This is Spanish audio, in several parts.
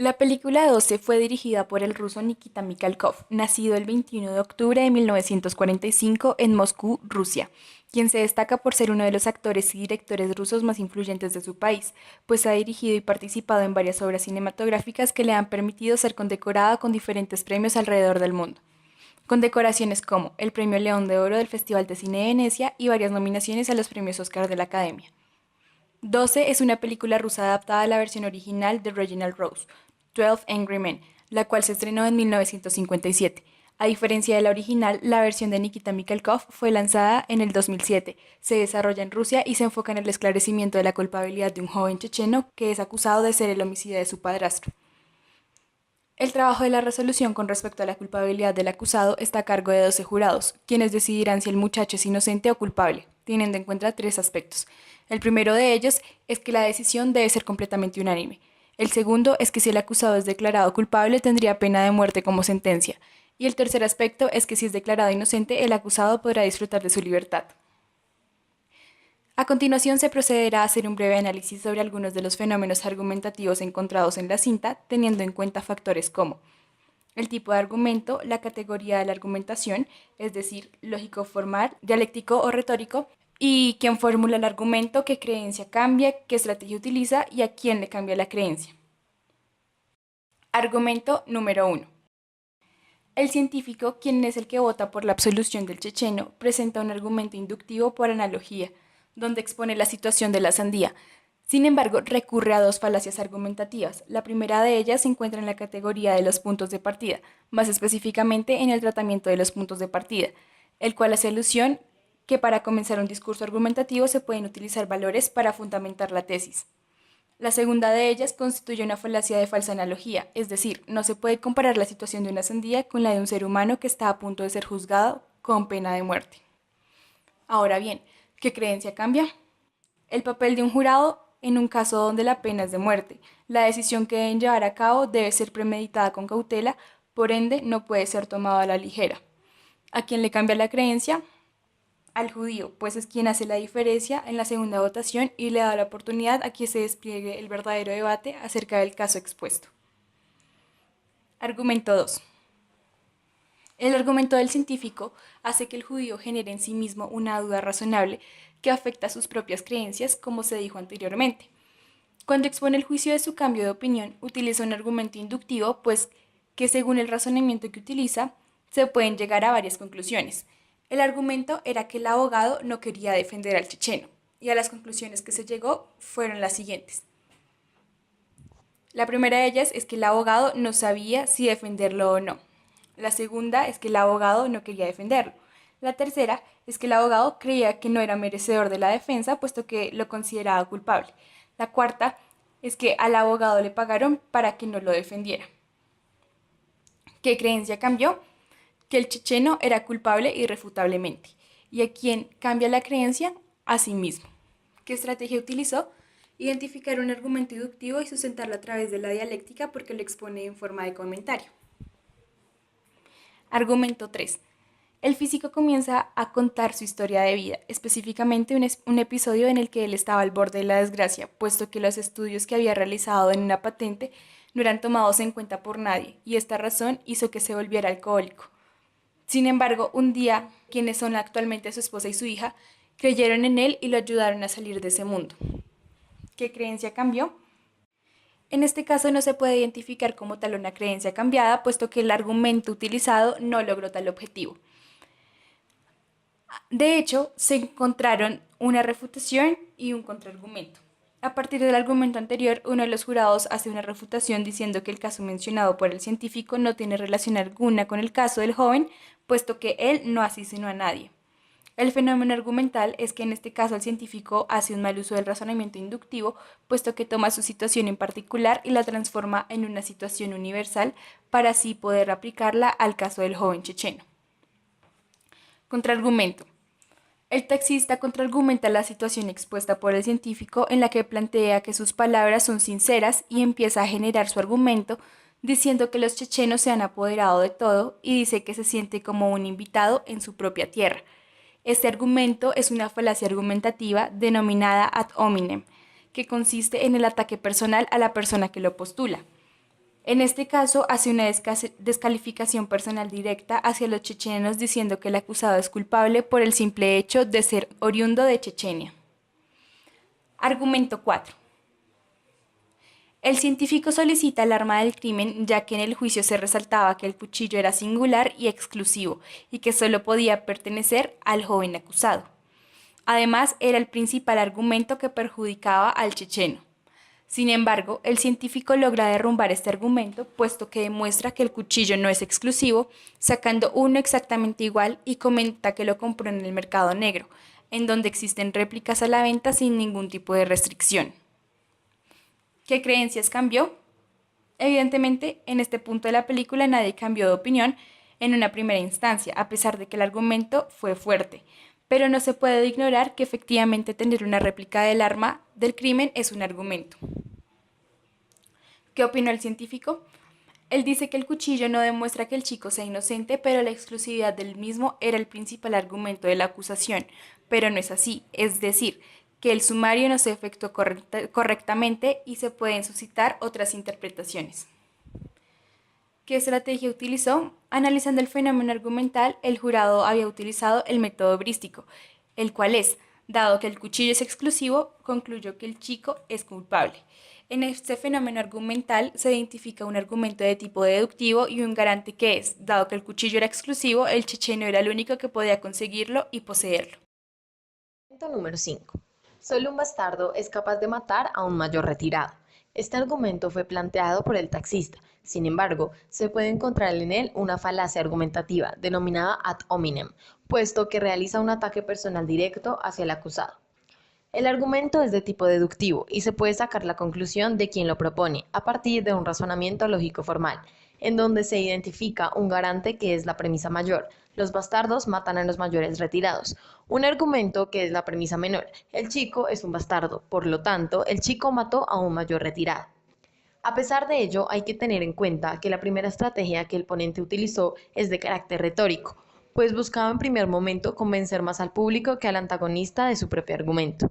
La película 12 fue dirigida por el ruso Nikita Mikhalkov, nacido el 21 de octubre de 1945 en Moscú, Rusia, quien se destaca por ser uno de los actores y directores rusos más influyentes de su país, pues ha dirigido y participado en varias obras cinematográficas que le han permitido ser condecorado con diferentes premios alrededor del mundo. Condecoraciones como el Premio León de Oro del Festival de Cine de Venecia y varias nominaciones a los premios Oscar de la Academia. 12 es una película rusa adaptada a la versión original de Reginald Rose, 12 Angry Men, la cual se estrenó en 1957. A diferencia de la original, la versión de Nikita Mikhalkov fue lanzada en el 2007, se desarrolla en Rusia y se enfoca en el esclarecimiento de la culpabilidad de un joven checheno que es acusado de ser el homicida de su padrastro. El trabajo de la resolución con respecto a la culpabilidad del acusado está a cargo de 12 jurados, quienes decidirán si el muchacho es inocente o culpable, teniendo en cuenta tres aspectos. El primero de ellos es que la decisión debe ser completamente unánime. El segundo es que si el acusado es declarado culpable tendría pena de muerte como sentencia. Y el tercer aspecto es que si es declarado inocente, el acusado podrá disfrutar de su libertad. A continuación se procederá a hacer un breve análisis sobre algunos de los fenómenos argumentativos encontrados en la cinta, teniendo en cuenta factores como el tipo de argumento, la categoría de la argumentación, es decir, lógico formal, dialéctico o retórico, y quién formula el argumento, qué creencia cambia, qué estrategia utiliza y a quién le cambia la creencia. Argumento número 1. El científico, quien es el que vota por la absolución del checheno, presenta un argumento inductivo por analogía, donde expone la situación de la sandía. Sin embargo, recurre a dos falacias argumentativas. La primera de ellas se encuentra en la categoría de los puntos de partida, más específicamente en el tratamiento de los puntos de partida, el cual hace alusión que para comenzar un discurso argumentativo se pueden utilizar valores para fundamentar la tesis. La segunda de ellas constituye una falacia de falsa analogía, es decir, no se puede comparar la situación de una sandía con la de un ser humano que está a punto de ser juzgado con pena de muerte. Ahora bien, ¿qué creencia cambia? El papel de un jurado en un caso donde la pena es de muerte. La decisión que deben llevar a cabo debe ser premeditada con cautela, por ende no puede ser tomada a la ligera. ¿A quién le cambia la creencia? Al judío, pues es quien hace la diferencia en la segunda votación y le da la oportunidad a que se despliegue el verdadero debate acerca del caso expuesto. Argumento 2. El argumento del científico hace que el judío genere en sí mismo una duda razonable que afecta a sus propias creencias, como se dijo anteriormente. Cuando expone el juicio de su cambio de opinión, utiliza un argumento inductivo, pues que según el razonamiento que utiliza, se pueden llegar a varias conclusiones. El argumento era que el abogado no quería defender al checheno, y a las conclusiones que se llegó fueron las siguientes. La primera de ellas es que el abogado no sabía si defenderlo o no. La segunda es que el abogado no quería defenderlo. La tercera es que el abogado creía que no era merecedor de la defensa, puesto que lo consideraba culpable. La cuarta es que al abogado le pagaron para que no lo defendiera. ¿Qué creencia cambió? Que el checheno era culpable irrefutablemente. ¿Y a quién cambia la creencia? A sí mismo. ¿Qué estrategia utilizó? Identificar un argumento inductivo y sustentarlo a través de la dialéctica porque lo expone en forma de comentario. Argumento 3. El físico comienza a contar su historia de vida, específicamente un episodio en el que él estaba al borde de la desgracia, puesto que los estudios que había realizado en una patente no eran tomados en cuenta por nadie, y esta razón hizo que se volviera alcohólico. Sin embargo, un día, quienes son actualmente su esposa y su hija, creyeron en él y lo ayudaron a salir de ese mundo. ¿Qué creencia cambió? En este caso no se puede identificar como tal una creencia cambiada, puesto que el argumento utilizado no logró tal objetivo. De hecho, se encontraron una refutación y un contraargumento. A partir del argumento anterior, uno de los jurados hace una refutación diciendo que el caso mencionado por el científico no tiene relación alguna con el caso del joven, puesto que él no asesinó a nadie. El fenómeno argumental es que en este caso el científico hace un mal uso del razonamiento inductivo, puesto que toma su situación en particular y la transforma en una situación universal para así poder aplicarla al caso del joven checheno. Contraargumento. El taxista contraargumenta la situación expuesta por el científico en la que plantea que sus palabras son sinceras y empieza a generar su argumento diciendo que los chechenos se han apoderado de todo y dice que se siente como un invitado en su propia tierra. Este argumento es una falacia argumentativa denominada ad hominem, que consiste en el ataque personal a la persona que lo postula. En este caso, hace una descalificación personal directa hacia los chechenos diciendo que el acusado es culpable por el simple hecho de ser oriundo de Chechenia. Argumento 4. El científico solicita el arma del crimen ya que en el juicio se resaltaba que el cuchillo era singular y exclusivo y que solo podía pertenecer al joven acusado. Además, era el principal argumento que perjudicaba al checheno. Sin embargo, el científico logra derrumbar este argumento, puesto que demuestra que el cuchillo no es exclusivo, sacando uno exactamente igual y comenta que lo compró en el mercado negro, en donde existen réplicas a la venta sin ningún tipo de restricción. ¿Qué creencias cambió? Evidentemente, en este punto de la película nadie cambió de opinión en una primera instancia, a pesar de que el argumento fue fuerte. Pero no se puede ignorar que efectivamente tener una réplica del arma del crimen es un argumento. ¿Qué opinó el científico? Él dice que el cuchillo no demuestra que el chico sea inocente, pero la exclusividad del mismo era el principal argumento de la acusación. Pero no es así, es decir, que el sumario no se efectuó correctamente y se pueden suscitar otras interpretaciones. ¿Qué estrategia utilizó? Analizando el fenómeno argumental, el jurado había utilizado el método heurístico, el cual es, dado que el cuchillo es exclusivo, concluyó que el chico es culpable. En este fenómeno argumental se identifica un argumento de tipo deductivo y un garante que es, dado que el cuchillo era exclusivo, el checheno era el único que podía conseguirlo y poseerlo. Punto número 5. Solo un bastardo es capaz de matar a un mayor retirado. Este argumento fue planteado por el taxista. Sin embargo, se puede encontrar en él una falacia argumentativa denominada ad hominem, puesto que realiza un ataque personal directo hacia el acusado. El argumento es de tipo deductivo y se puede sacar la conclusión de quien lo propone a partir de un razonamiento lógico formal, en donde se identifica un garante que es la premisa mayor. Los bastardos matan a los mayores retirados. Un argumento que es la premisa menor. El chico es un bastardo, por lo tanto, el chico mató a un mayor retirado. A pesar de ello, hay que tener en cuenta que la primera estrategia que el ponente utilizó es de carácter retórico, pues buscaba en primer momento convencer más al público que al antagonista de su propio argumento.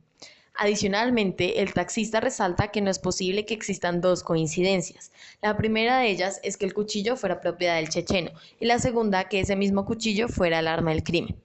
Adicionalmente, el taxista resalta que no es posible que existan dos coincidencias. La primera de ellas es que el cuchillo fuera propiedad del checheno y la segunda que ese mismo cuchillo fuera el arma del crimen.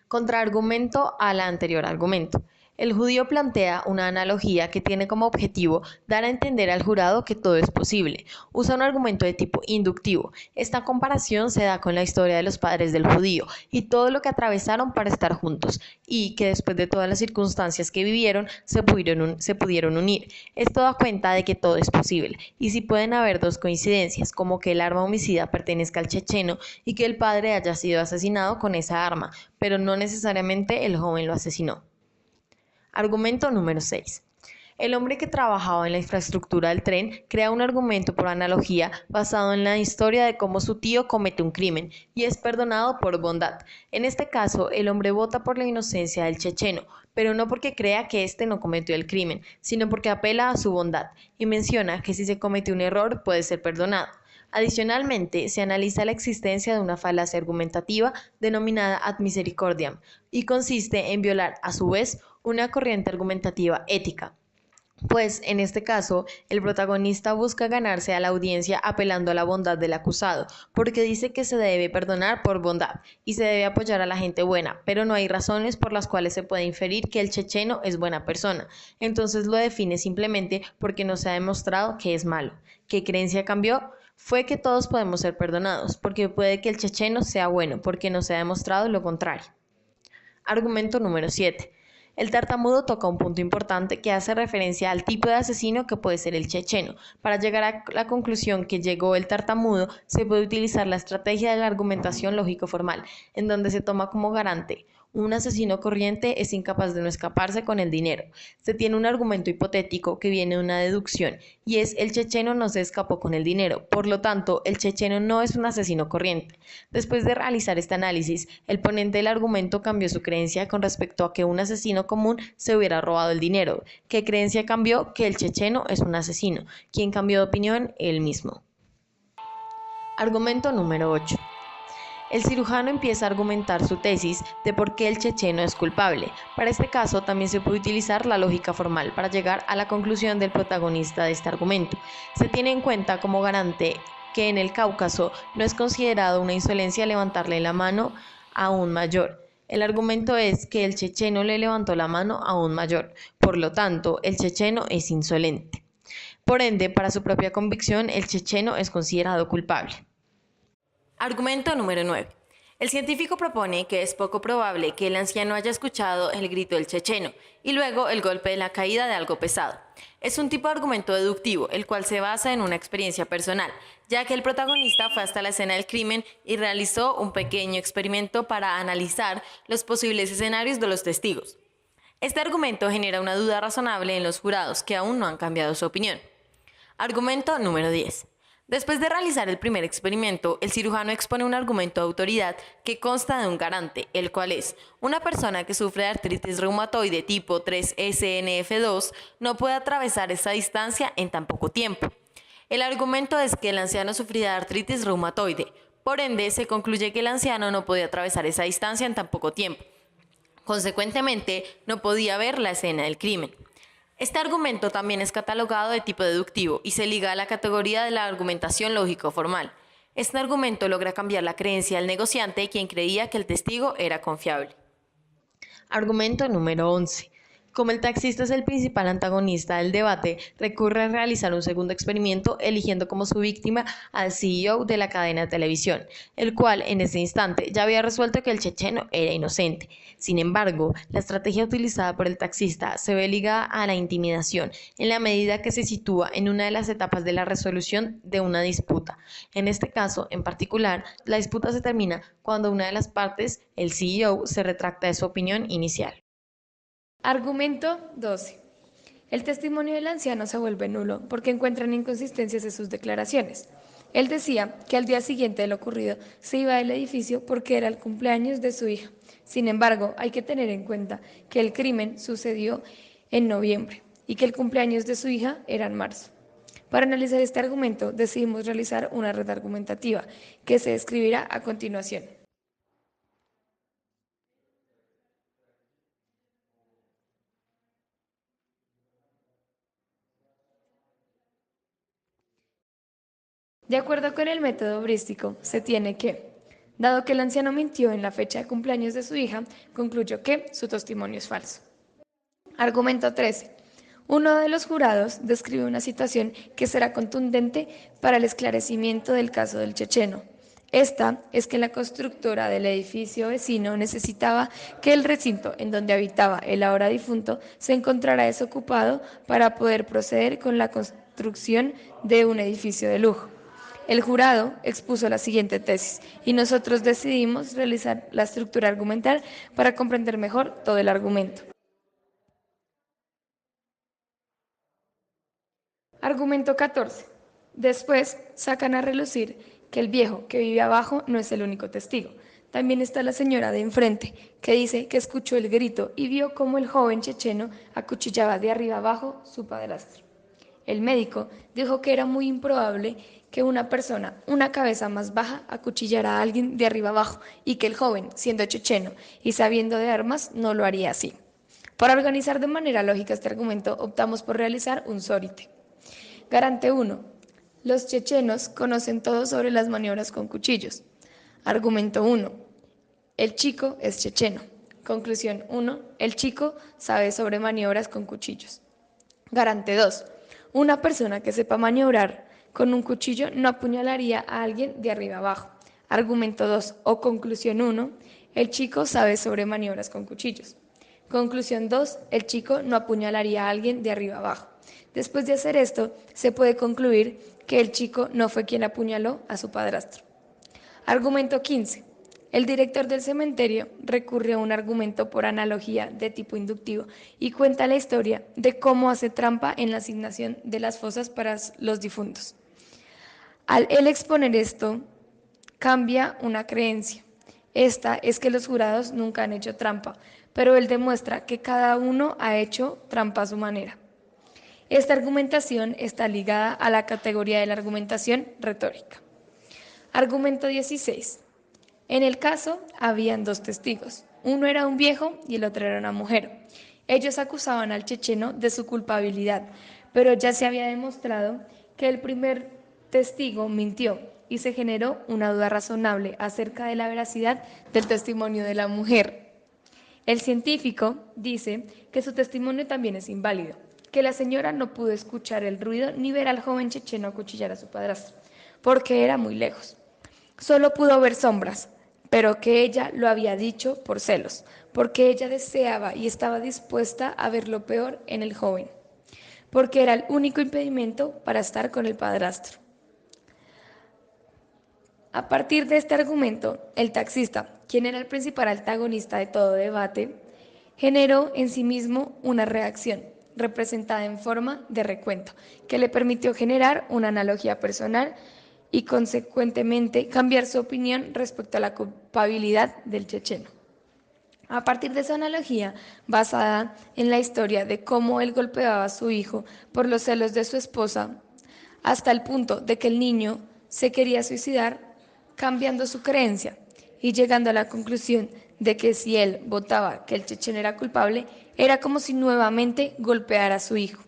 Contraargumento al anterior argumento. El judío plantea una analogía que tiene como objetivo dar a entender al jurado que todo es posible. Usa un argumento de tipo inductivo. Esta comparación se da con la historia de los padres del judío y todo lo que atravesaron para estar juntos, y que después de todas las circunstancias que vivieron se pudieron unir. Esto da cuenta de que todo es posible, y si pueden haber dos coincidencias, como que el arma homicida pertenezca al checheno y que el padre haya sido asesinado con esa arma, pero no necesariamente el joven lo asesinó. Argumento número 6. El hombre que trabajaba en la infraestructura del tren crea un argumento por analogía basado en la historia de cómo su tío comete un crimen y es perdonado por bondad. En este caso, el hombre vota por la inocencia del checheno, pero no porque crea que éste no cometió el crimen, sino porque apela a su bondad y menciona que si se comete un error puede ser perdonado. Adicionalmente, se analiza la existencia de una falacia argumentativa denominada ad misericordiam y consiste en violar, a su vez, una corriente argumentativa ética. Pues, en este caso, el protagonista busca ganarse a la audiencia apelando a la bondad del acusado, porque dice que se debe perdonar por bondad y se debe apoyar a la gente buena, pero no hay razones por las cuales se puede inferir que el checheno es buena persona. Entonces lo define simplemente porque no se ha demostrado que es malo. ¿Qué creencia cambió? Fue que todos podemos ser perdonados, porque puede que el checheno sea bueno, porque no se ha demostrado lo contrario. Argumento número 7. El tartamudo toca un punto importante que hace referencia al tipo de asesino que puede ser el checheno. Para llegar a la conclusión que llegó el tartamudo, se puede utilizar la estrategia de la argumentación lógico-formal, en donde se toma como garante un asesino corriente es incapaz de no escaparse con el dinero. Se tiene un argumento hipotético que viene de una deducción y es el checheno no se escapó con el dinero. Por lo tanto, el checheno no es un asesino corriente. Después de realizar este análisis, el ponente del argumento cambió su creencia con respecto a que un asesino común se hubiera robado el dinero. ¿Qué creencia cambió? Que el checheno es un asesino. ¿Quién cambió de opinión? Él mismo. Argumento número 8. El cirujano empieza a argumentar su tesis de por qué el checheno es culpable. Para este caso también se puede utilizar la lógica formal para llegar a la conclusión del protagonista de este argumento. Se tiene en cuenta como garante que en el Cáucaso no es considerado una insolencia levantarle la mano a un mayor. El argumento es que el checheno le levantó la mano a un mayor, por lo tanto, el checheno es insolente. Por ende, para su propia convicción, el checheno es considerado culpable. Argumento número 9. El científico propone que es poco probable que el anciano haya escuchado el grito del checheno y luego el golpe de la caída de algo pesado. Es un tipo de argumento deductivo, el cual se basa en una experiencia personal, ya que el protagonista fue hasta la escena del crimen y realizó un pequeño experimento para analizar los posibles escenarios de los testigos. Este argumento genera una duda razonable en los jurados que aún no han cambiado su opinión. Argumento número 10. Después de realizar el primer experimento, el cirujano expone un argumento de autoridad que consta de un garante, el cual es: una persona que sufre de artritis reumatoide tipo 3-SNF2 no puede atravesar esa distancia en tan poco tiempo. El argumento es que el anciano sufría de artritis reumatoide, por ende se concluye que el anciano no podía atravesar esa distancia en tan poco tiempo. Consecuentemente, no podía ver la escena del crimen. Este argumento también es catalogado de tipo deductivo y se liga a la categoría de la argumentación lógico-formal. Este argumento logra cambiar la creencia del negociante, quien creía que el testigo era confiable. Argumento número 11. Como el taxista es el principal antagonista del debate, recurre a realizar un segundo experimento eligiendo como su víctima al CEO de la cadena de televisión, el cual en ese instante ya había resuelto que el checheno era inocente. Sin embargo, la estrategia utilizada por el taxista se ve ligada a la intimidación, en la medida que se sitúa en una de las etapas de la resolución de una disputa. En este caso, en particular, la disputa se termina cuando una de las partes, el CEO, se retracta de su opinión inicial. Argumento 12. El testimonio del anciano se vuelve nulo porque encuentran inconsistencias en sus declaraciones. Él decía que al día siguiente de lo ocurrido se iba del edificio porque era el cumpleaños de su hija. Sin embargo, hay que tener en cuenta que el crimen sucedió en noviembre y que el cumpleaños de su hija era en marzo. Para analizar este argumento, decidimos realizar una red argumentativa que se describirá a continuación. De acuerdo con el método heurístico, se tiene que, dado que el anciano mintió en la fecha de cumpleaños de su hija, concluyó que su testimonio es falso. Argumento 13. Uno de los jurados describe una situación que será contundente para el esclarecimiento del caso del checheno. Esta es que la constructora del edificio vecino necesitaba que el recinto en donde habitaba el ahora difunto se encontrara desocupado para poder proceder con la construcción de un edificio de lujo. El jurado expuso la siguiente tesis y nosotros decidimos realizar la estructura argumental para comprender mejor todo el argumento. Argumento 14. Después sacan a relucir que el viejo que vive abajo no es el único testigo. También está la señora de enfrente, que dice que escuchó el grito y vio cómo el joven checheno acuchillaba de arriba abajo su padrastro. El médico dijo que era muy improbable que una persona, una cabeza más baja, acuchillara a alguien de arriba abajo y que el joven, siendo checheno y sabiendo de armas, no lo haría así. Para organizar de manera lógica este argumento, optamos por realizar un sórite. Garante 1. Los chechenos conocen todo sobre las maniobras con cuchillos. Argumento 1. El chico es checheno. Conclusión 1. El chico sabe sobre maniobras con cuchillos. Garante 2. Una persona que sepa maniobrar con un cuchillo no apuñalaría a alguien de arriba abajo. Argumento 2 o conclusión 1. El chico sabe sobre maniobras con cuchillos. Conclusión 2. El chico no apuñalaría a alguien de arriba abajo. Después de hacer esto, se puede concluir que el chico no fue quien apuñaló a su padrastro. Argumento 15. El director del cementerio recurre a un argumento por analogía de tipo inductivo y cuenta la historia de cómo hace trampa en la asignación de las fosas para los difuntos. Al él exponer esto, cambia una creencia. Esta es que los jurados nunca han hecho trampa, pero él demuestra que cada uno ha hecho trampa a su manera. Esta argumentación está ligada a la categoría de la argumentación retórica. Argumento 16. En el caso, habían dos testigos. Uno era un viejo y el otro era una mujer. Ellos acusaban al checheno de su culpabilidad, pero ya se había demostrado que el primer testigo mintió y se generó una duda razonable acerca de la veracidad del testimonio de la mujer. El científico dice que su testimonio también es inválido, que la señora no pudo escuchar el ruido ni ver al joven checheno acuchillar a su padrastro, porque era muy lejos. Solo pudo ver sombras, pero que ella lo había dicho por celos, porque ella deseaba y estaba dispuesta a ver lo peor en el joven, porque era el único impedimento para estar con el padrastro. A partir de este argumento, el taxista, quien era el principal antagonista de todo debate, generó en sí mismo una reacción, representada en forma de recuento, que le permitió generar una analogía personal y consecuentemente cambiar su opinión respecto a la culpabilidad del checheno. A partir de esa analogía, basada en la historia de cómo él golpeaba a su hijo por los celos de su esposa, hasta el punto de que el niño se quería suicidar, cambiando su creencia y llegando a la conclusión de que si él votaba que el checheno era culpable, era como si nuevamente golpeara a su hijo.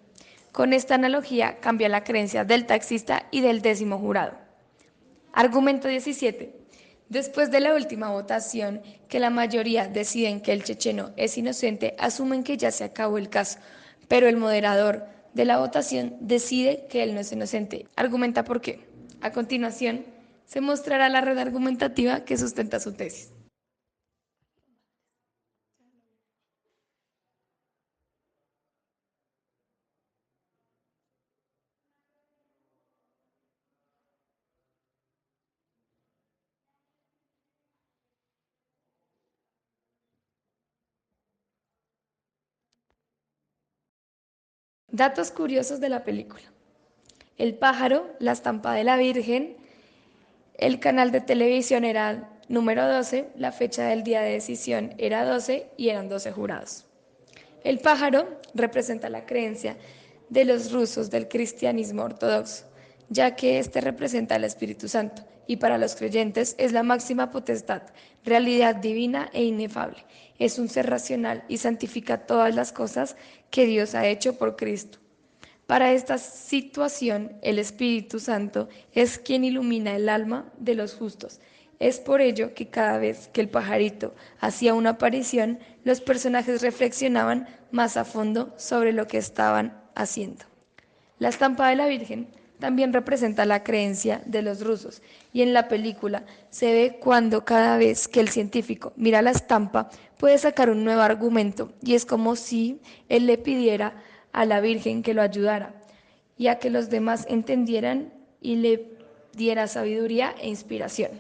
Con esta analogía cambia la creencia del taxista y del 10º jurado. Argumento 17. Después de la última votación, que la mayoría deciden que el checheno es inocente, asumen que ya se acabó el caso, pero el moderador de la votación decide que él no es inocente. Argumenta por qué. A continuación, se mostrará la red argumentativa que sustenta su tesis. Datos curiosos de la película. El pájaro, la estampa de la Virgen, el canal de televisión era número 12, la fecha del día de decisión era 12 y eran 12 jurados. El pájaro representa la creencia de los rusos del cristianismo ortodoxo, ya que este representa al Espíritu Santo y para los creyentes es la máxima potestad, realidad divina e inefable. Es un ser racional y santifica todas las cosas que Dios ha hecho por Cristo. Para esta situación, el Espíritu Santo es quien ilumina el alma de los justos. Es por ello que cada vez que el pajarito hacía una aparición, los personajes reflexionaban más a fondo sobre lo que estaban haciendo. La estampa de la Virgen también representa la creencia de los rusos y en la película se ve cuando cada vez que el científico mira la estampa puede sacar un nuevo argumento y es como si él le pidiera a la Virgen que lo ayudara y a que los demás entendieran y le diera sabiduría e inspiración.